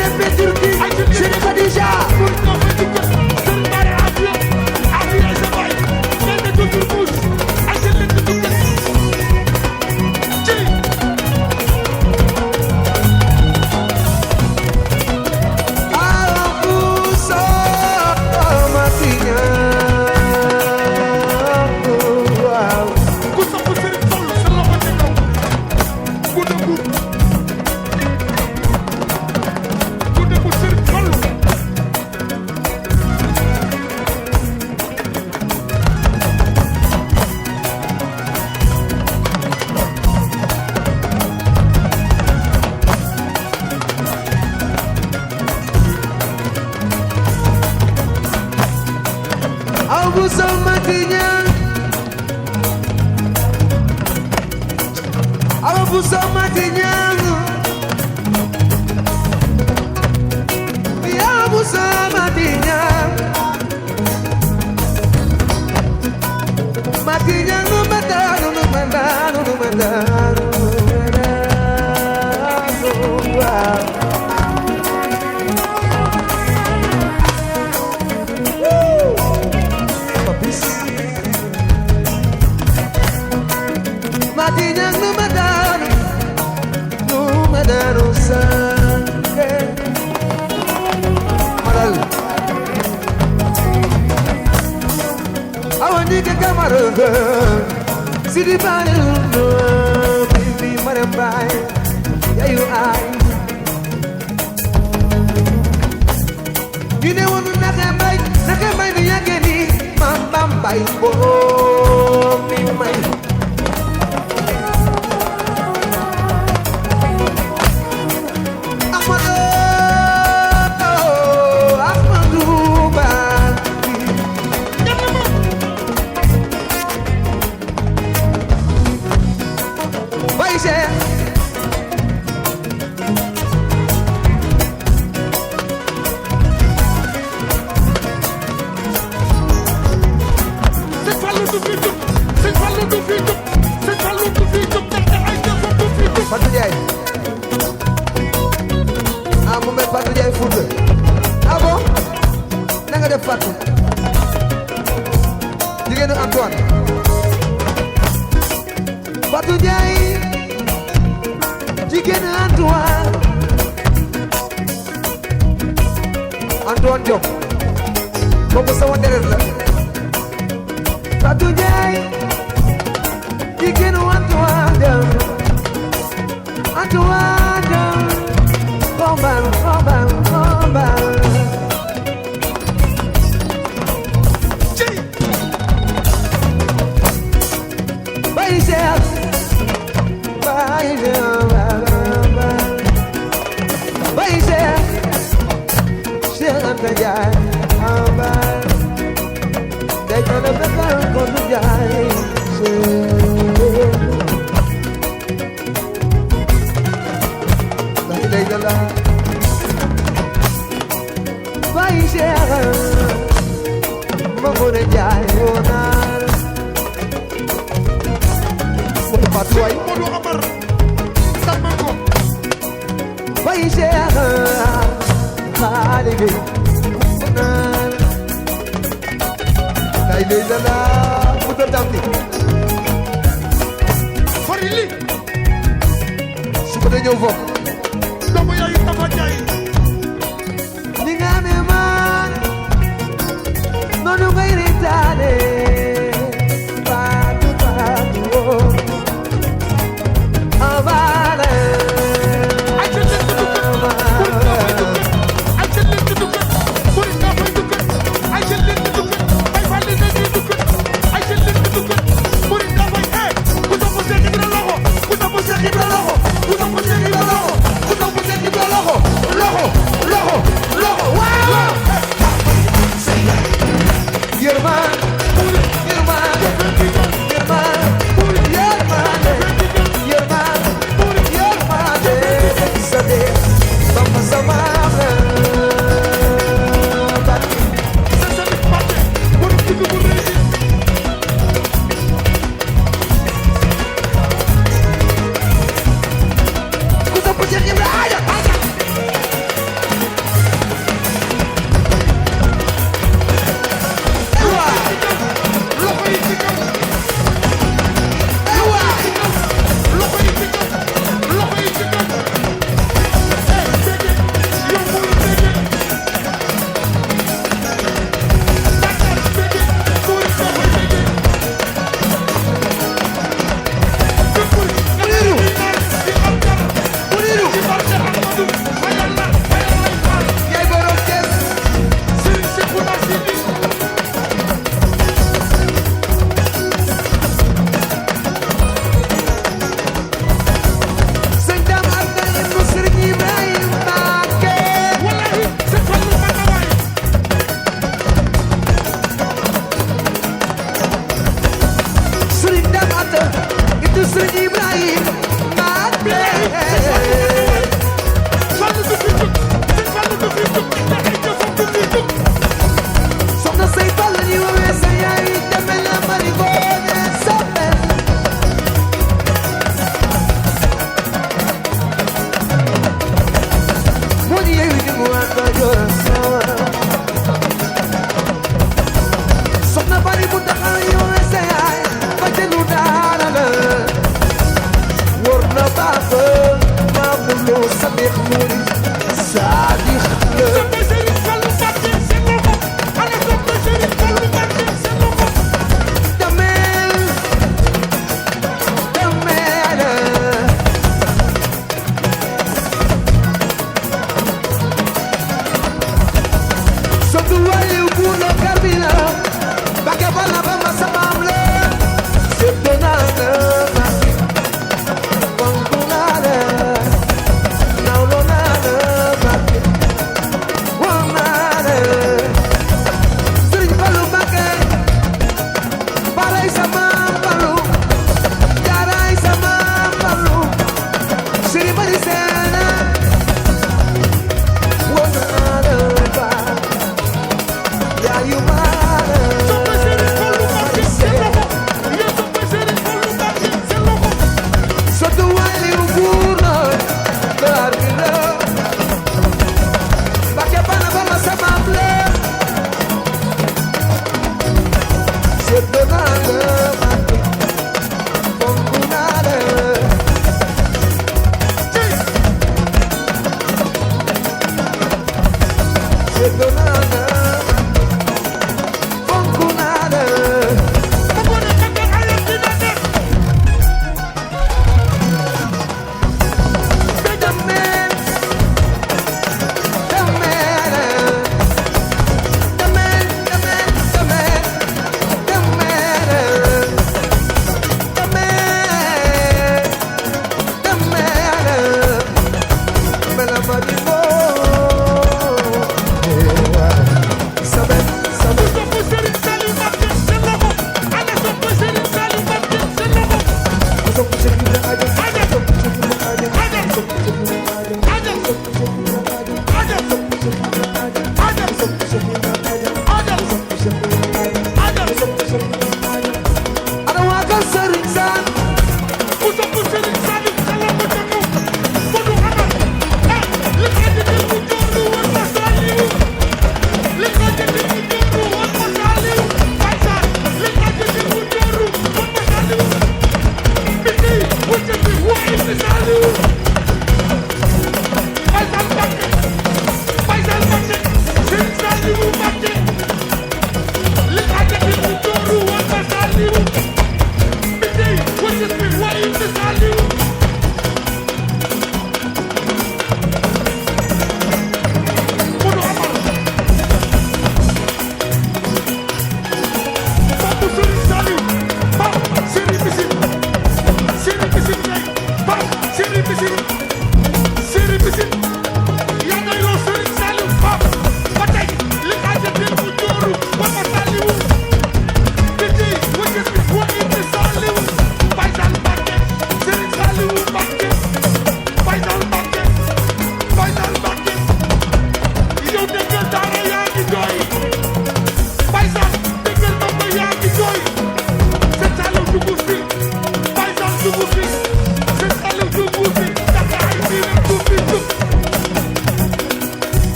GP Turquie, Chérie Khadija. City body, baby, madam, yeah, you are. You know what? Nakamay, ni yageni, mambambay, oh, mi may. Antoine Diop kooku sama deret la Fatou Ndiaye jigéenu Antoine Diop xombal Baye Cheikh Anta Njaay ambal day tala bekal ko Njaay day day dala Baye Cheikh ma ko Njaay wonal mo patuay mo do amar sama ko Baye Cheikh Khalibi day day dala putar damni farili suko de ñew fo dama yaay Tafa Njaay ni nga me man nonu ngay ritane patu avale Ibra loxo Soxna bari bu taxaw yow sa yaay ba jëlu daara la wóor na baax maamu loo Sadikh Mouri Sadikh la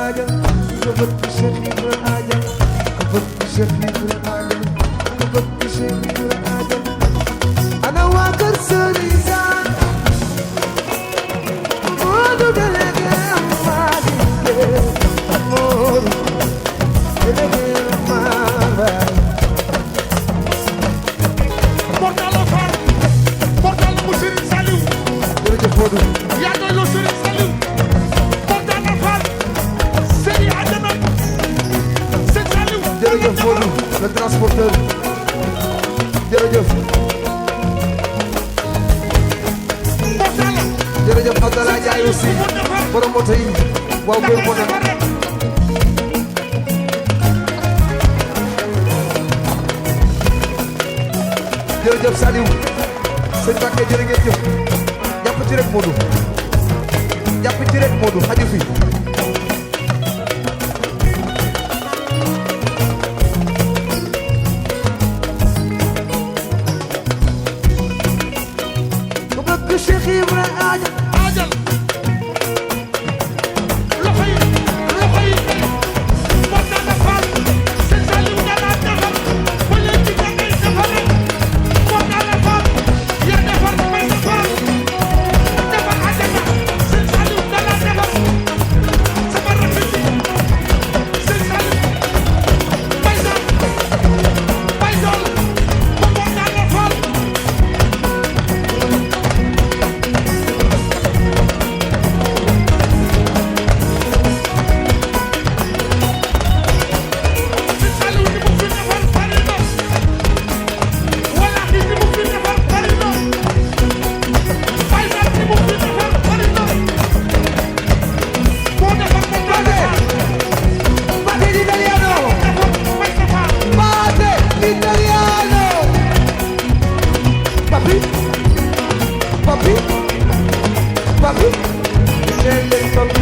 Aja ku bëgg Cheikh Ibra Aja ku bëgg Cheikh Ibra Aja ku bëgg Cheikh Ibra Aja ana waa kër Serigne Sall Modou délégué Malick Modou délégué Malick Mortala Fall Mortala mu Serigne Saliou jërëjëf Modou yaa doy loo Serigne Saliou Mortala Fall Serigne Adama Serigne Saliou jërëjëf Modou le transporteur jërëjëf Mortala jërëjëf Abdallah Ndiaye aussi borom moto yi waaw góor moo nekk jërëjëf Saliou sëñ Mbacke jërë ngeen jëf jàpp ci rek Modou jàpp ci rek Modou xaju fi ku bëgg Cheikh Ibra Aja Ajal loxo yi Mortala Fall Serigne Saliou dana defar ba léegi da ngay defaree Mortala Fall yaa defar may defar Adama Serigne Saliou dana defar sama rakk ji Serigne Saliou Baysal Baysal ba Mortala Fall Serigne Saliou ni mu fi defar bari na wallaahi ni mu fi defar bari na Baysal ni mu fi defar bari na moo defar Mortala Fall Mate l'italiano defar Baysal Fall Mate l'italiano Papi Papi Papi Lele papi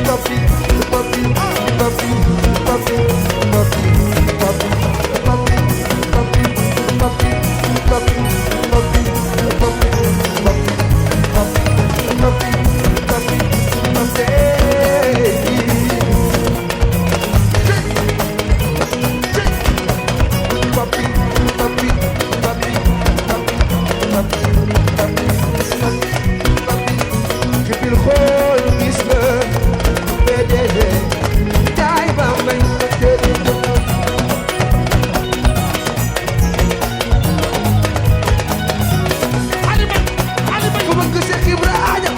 Papi Papi Papi Papi Papi Papi Papi Papi Papi Papi Aja